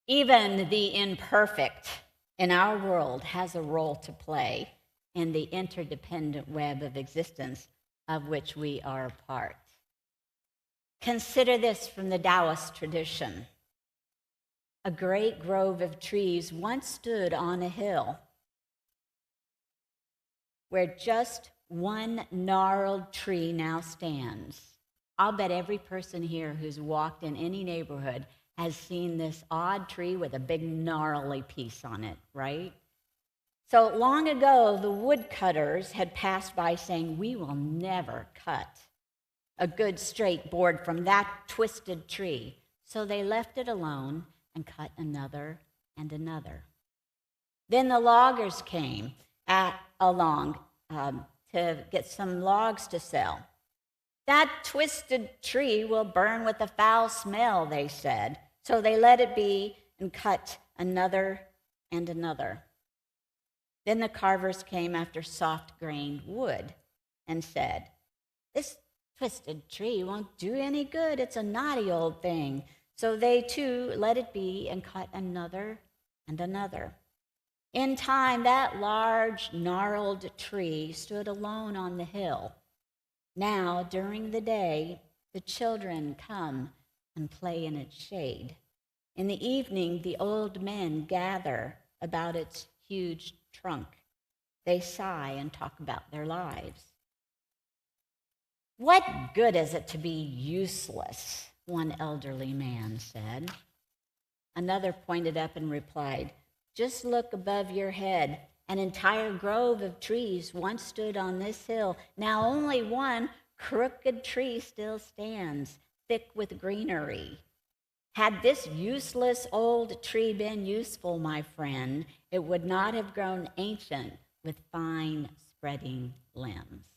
Even the imperfect in our world has a role to play in the interdependent web of existence of which we are a part. Consider this from the Taoist tradition. A great grove of trees once stood on a hill where just one gnarled tree now stands. I'll bet every person here who's walked in any neighborhood has seen this odd tree with a big gnarly piece on it, right? So long ago, the woodcutters had passed by saying, "We will never cut a good straight board from that twisted tree." So they left it alone and cut another and another. Then the loggers came along to get some logs to sell. "That twisted tree will burn with a foul smell," they said. So they let it be and cut another and another. Then the carvers came after soft-grained wood and said, "This twisted tree won't do any good. It's a knotty old thing." So they too let it be and cut another and another. In time, that large, gnarled tree stood alone on the hill. Now, during the day, the children come and play in its shade. In the evening, the old men gather about its huge trunk. They sigh and talk about their lives. "What good is it to be useless?" one elderly man said. Another pointed up and replied, "Just look above your head. An entire grove of trees once stood on this hill. Now only one crooked tree still stands, thick with greenery. Had this useless old tree been useful, my friend, it would not have grown ancient with fine spreading limbs."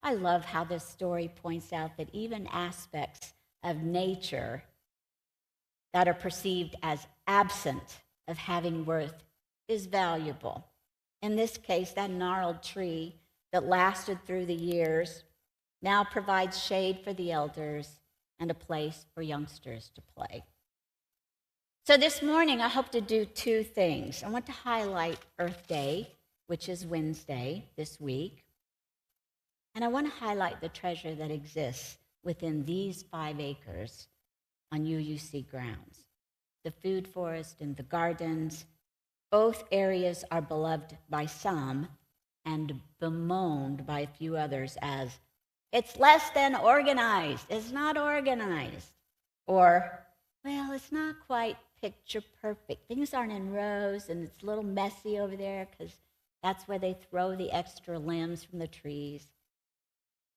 I love how this story points out that even aspects of nature that are perceived as absent of having worth is valuable. In this case, that gnarled tree that lasted through the years now provides shade for the elders and a place for youngsters to play. So this morning, I hope to do two things. I want to highlight Earth Day, which is Wednesday this week. And I want to highlight the treasure that exists within these 5 acres on UUC grounds. The food forest and the gardens, both areas are beloved by some and bemoaned by a few others as, "It's less than organized, it's not organized." Or, "Well, it's not quite picture perfect. Things aren't in rows and it's a little messy over there because that's where they throw the extra limbs from the trees."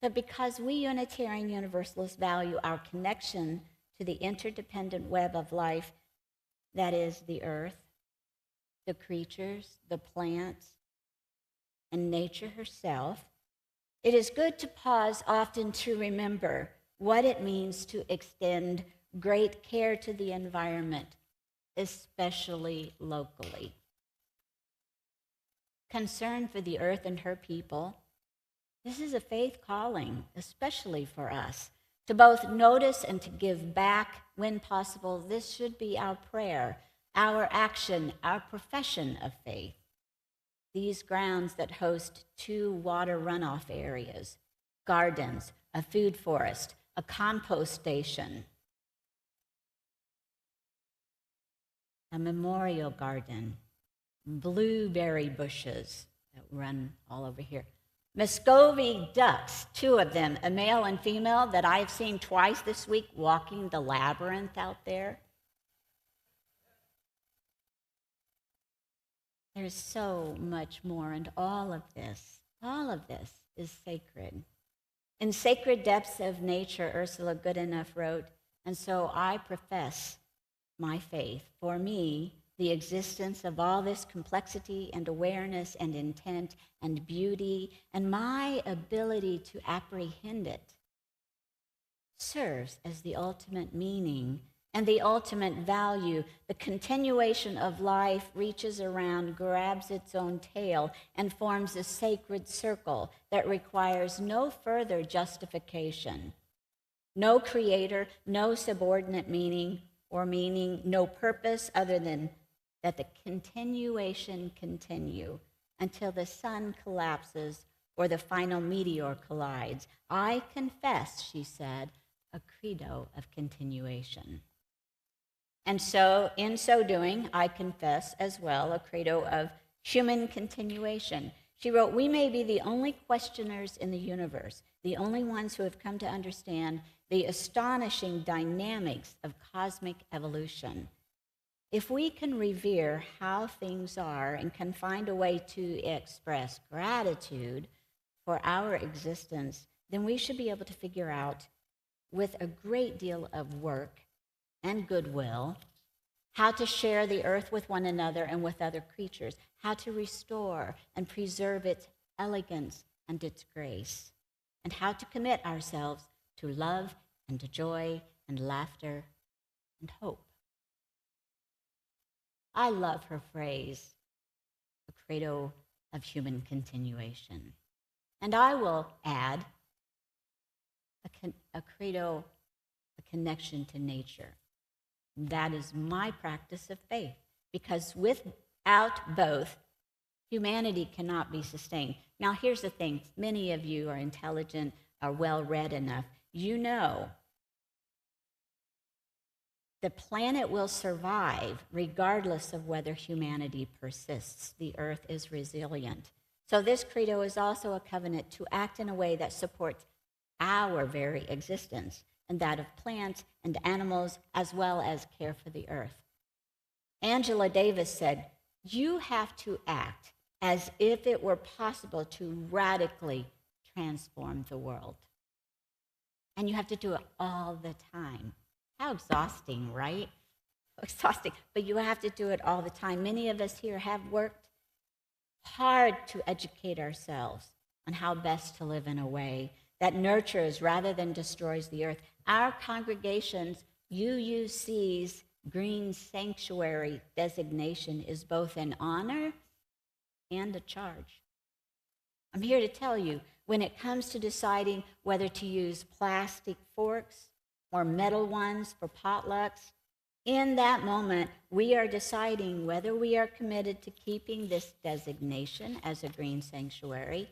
But because we Unitarian Universalists value our connection to the interdependent web of life that is the earth, the creatures, the plants, and nature herself, it is good to pause often to remember what it means to extend great care to the environment, especially locally. Concern for the earth and her people, this is a faith calling, especially for us, to both notice and to give back when possible. This should be our prayer, our action, our profession of faith. These grounds that host 2 water runoff areas, gardens, a food forest, a compost station, a memorial garden, blueberry bushes that run all over here, Muscovy ducks, 2 of them, a male and female, that I've seen twice this week walking the labyrinth out there. There's so much more, and all of this is sacred. In Sacred Depths of Nature, Ursula Goodenough wrote, "And so I profess my faith. For me, the existence of all this complexity and awareness and intent and beauty and my ability to apprehend it serves as the ultimate meaning and the ultimate value. The continuation of life reaches around, grabs its own tail, and forms a sacred circle that requires no further justification. No creator, no subordinate meaning, or meaning no purpose other than that the continuation continue until the sun collapses or the final meteor collides. I confess, she said, a credo of continuation. And so, in so doing, I confess as well a credo of human continuation. She wrote, we may be the only questioners in the universe, the only ones who have come to understand the astonishing dynamics of cosmic evolution. If we can revere how things are and can find a way to express gratitude for our existence, then we should be able to figure out, with a great deal of work and goodwill, how to share the earth with one another and with other creatures, how to restore and preserve its elegance and its grace, and how to commit ourselves to love and to joy and laughter and hope. I love her phrase, a credo of human continuation. And I will add a credo, a connection to nature. That is my practice of faith, because without both, humanity cannot be sustained. Now, here's the thing. Many of you are intelligent, are well-read enough. You know the planet will survive regardless of whether humanity persists. The earth is resilient. So this credo is also a covenant to act in a way that supports our very existence and that of plants and animals, as well as care for the earth. Angela Davis said, you have to act as if it were possible to radically transform the world. And you have to do it all the time. How exhausting, right? Exhausting, but you have to do it all the time. Many of us here have worked hard to educate ourselves on how best to live in a way that nurtures rather than destroys the earth. Our congregation's UUC's Green Sanctuary designation is both an honor and a charge. I'm here to tell you, when it comes to deciding whether to use plastic forks or metal ones for potlucks, in that moment, we are deciding whether we are committed to keeping this designation as a green sanctuary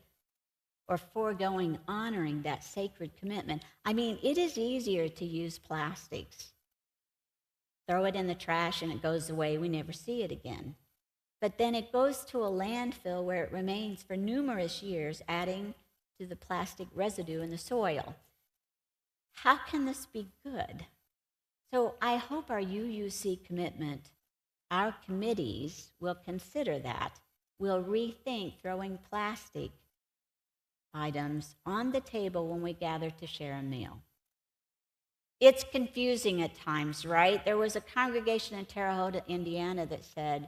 or foregoing honoring that sacred commitment. I mean, it is easier to use plastics. Throw it in the trash and it goes away. We never see it again. But then it goes to a landfill where it remains for numerous years, adding to the plastic residue in the soil. How can this be good? So I hope our UUC commitment, our committees will consider that. We'll rethink throwing plastic items on the table when we gather to share a meal. It's confusing at times, right? There was a congregation in Terre Haute, Indiana that said,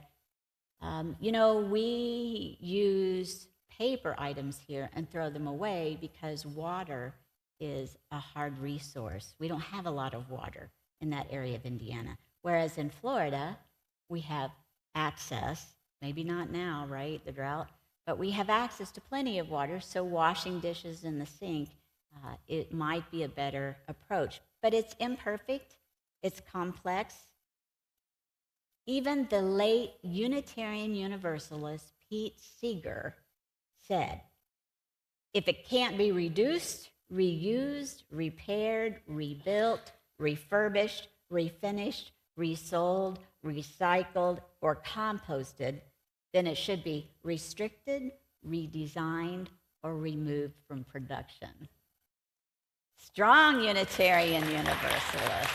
we use paper items here and throw them away because water is a hard resource. We don't have a lot of water in that area of Indiana. Whereas in Florida, we have access, maybe not now, right, the drought, but we have access to plenty of water, so washing dishes in the sink, it might be a better approach. But it's imperfect, it's complex. Even the late Unitarian Universalist Pete Seeger said, if it can't be reduced, reused, repaired, rebuilt, refurbished, refinished, resold, recycled, or composted, then it should be restricted, redesigned, or removed from production. Strong Unitarian Universalist.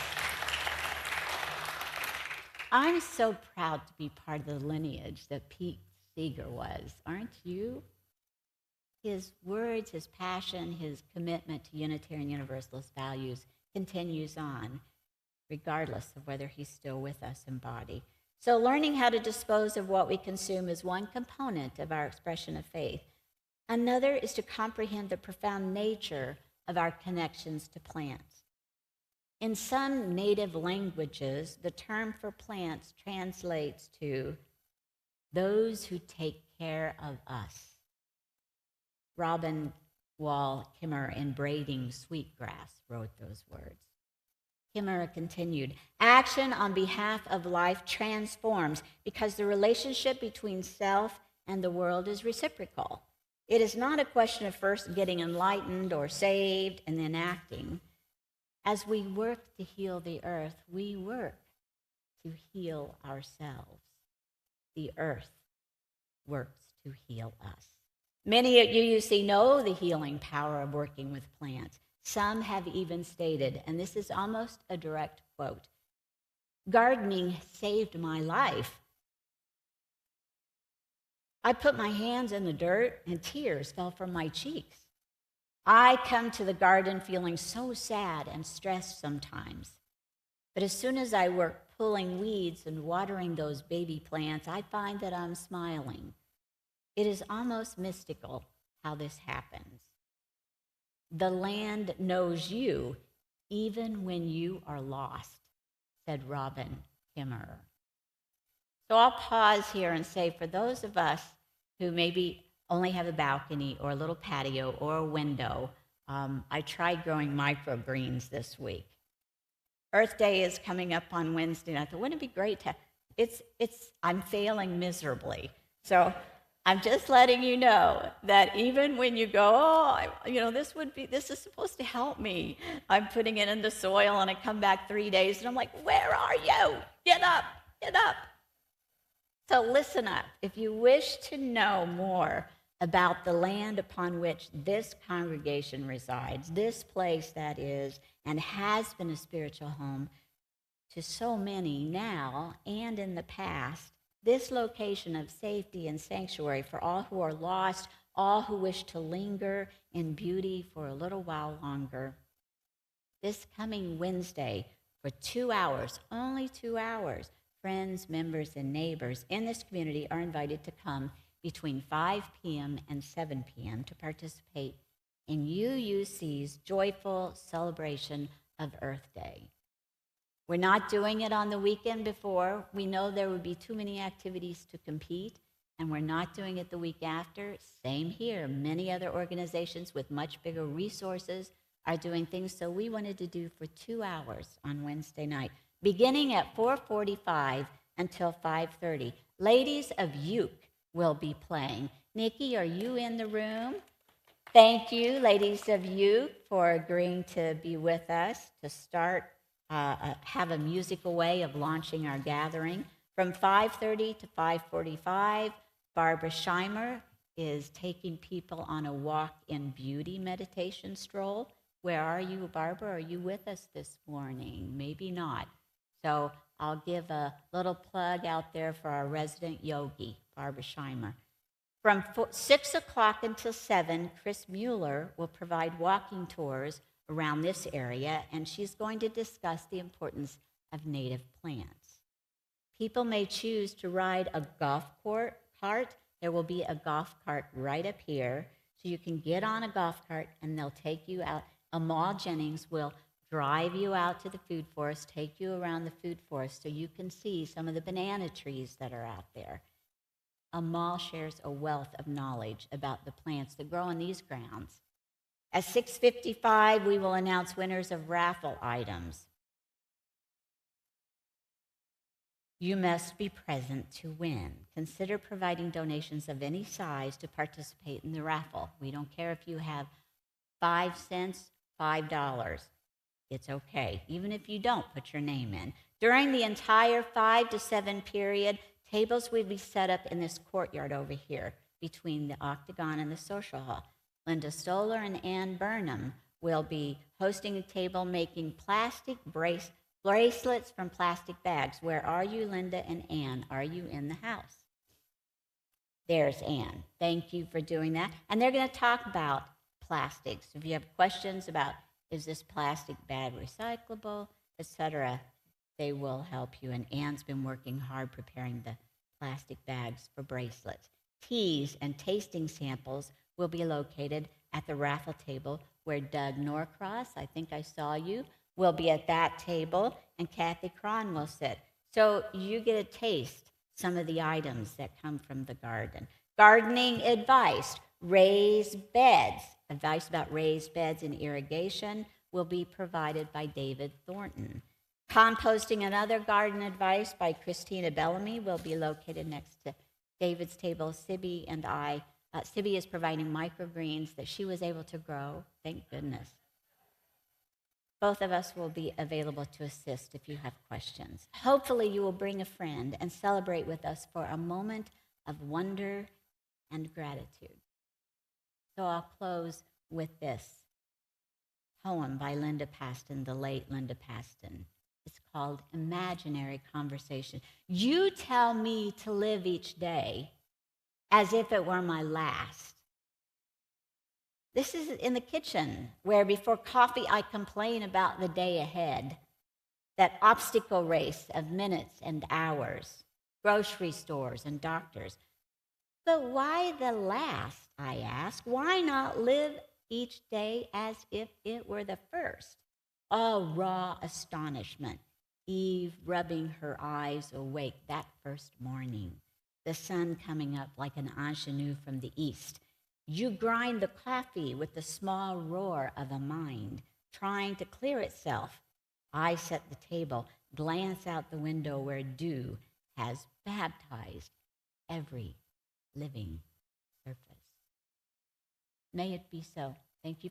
I'm so proud to be part of the lineage that Pete Seeger was, aren't you? His words, his passion, his commitment to Unitarian Universalist values continues on, regardless of whether he's still with us in body. So learning how to dispose of what we consume is one component of our expression of faith. Another is to comprehend the profound nature of our connections to plants. In some native languages, the term for plants translates to those who take care of us. Robin Wall Kimmer in Braiding Sweetgrass wrote those words. Kimmerer continued, action on behalf of life transforms because the relationship between self and the world is reciprocal. It is not a question of first getting enlightened or saved and then acting. As we work to heal the earth, we work to heal ourselves. The earth works to heal us. Many at UUC know the healing power of working with plants. Some have even stated, and this is almost a direct quote, gardening saved my life. I put my hands in the dirt and tears fell from my cheeks. I come to the garden feeling so sad and stressed sometimes. But as soon as I work pulling weeds and watering those baby plants, I find that I'm smiling. It is almost mystical how this happens. The land knows you even when you are lost, said Robin Kimmerer. So I'll pause here and say, for those of us who maybe only have a balcony or a little patio or a window, I tried growing microgreens this week. Earth Day is coming up on Wednesday, and I thought, wouldn't it be great to, I'm failing miserably. So I'm just letting you know that even when you go, this is supposed to help me. I'm putting it in the soil, and I come back 3 days, and I'm like, where are you? Get up, get up. So listen up. If you wish to know more about the land upon which this congregation resides, this place that is and has been a spiritual home to so many now and in the past, this location of safety and sanctuary for all who are lost, all who wish to linger in beauty for a little while longer. This coming Wednesday, for 2 hours, only 2 hours, friends, members, and neighbors in this community are invited to come between 5 p.m. and 7 p.m. to participate in UUC's joyful celebration of Earth Day. We're not doing it on the weekend before. We know there would be too many activities to compete, and we're not doing it the week after. Same here. Many other organizations with much bigger resources are doing things, so we wanted to do for 2 hours on Wednesday night, beginning at 4:45 until 5:30. Ladies of UUC will be playing. Nikki, are you in the room? Thank you, ladies of UUC, for agreeing to be with us to start, have a musical way of launching our gathering. From 5:30 to 5:45, Barbara Scheimer is taking people on a walk in beauty meditation stroll. Where are you, Barbara? Are you with us this morning? Maybe not. So I'll give a little plug out there for our resident yogi, Barbara Scheimer. From 6 o'clock until 7, Chris Mueller will provide walking tours around this area, and she's going to discuss the importance of native plants. People may choose to ride a golf cart. There will be a golf cart right up here, so you can get on a golf cart, and they'll take you out. Amal Jennings will drive you out to the food forest, take you around the food forest so you can see some of the banana trees that are out there. Amal shares a wealth of knowledge about the plants that grow on these grounds. At 6:55, we will announce winners of raffle items. You must be present to win. Consider providing donations of any size to participate in the raffle. We don't care if you have 5 cents, $5. It's okay. Even if you don't, put your name in. During the entire 5 to 7 period, tables will be set up in this courtyard over here between the octagon and the social hall. Linda Stoller and Ann Burnham will be hosting a table making plastic bracelets from plastic bags. Where are you, Linda and Ann? Are you in the house? There's Ann. Thank you for doing that. And they're going to talk about plastics. If you have questions about, is this plastic bag recyclable, etc., they will help you. And Ann's been working hard preparing the plastic bags for bracelets. Teas and tasting samples will be located at the raffle table where Doug Norcross, I think I saw you, will be at that table, and Kathy Cron will sit. So you get to taste some of the items that come from the garden. Gardening advice, raised beds, advice about raised beds and irrigation. will be provided by David Thornton. Composting and Other Garden Advice by Christina Bellamy will be located next to David's table. Sibby and I, Sibby is providing microgreens that she was able to grow, thank goodness. Both of us will be available to assist if you have questions. Hopefully you will bring a friend and celebrate with us for a moment of wonder and gratitude. So I'll close with this poem by Linda Paston, the late Linda Paston. It's called Imaginary Conversation. You tell me to live each day as if it were my last. This is in the kitchen, where before coffee I complain about the day ahead, that obstacle race of minutes and hours, grocery stores and doctors. But why the last, I ask? Why not live each day as if it were the first? All raw astonishment, Eve rubbing her eyes awake that first morning, the sun coming up like an ingenue from the east. You grind the coffee with the small roar of a mind trying to clear itself. I set the table, glance out the window where dew has baptized every living surface. May it be so. Thank you.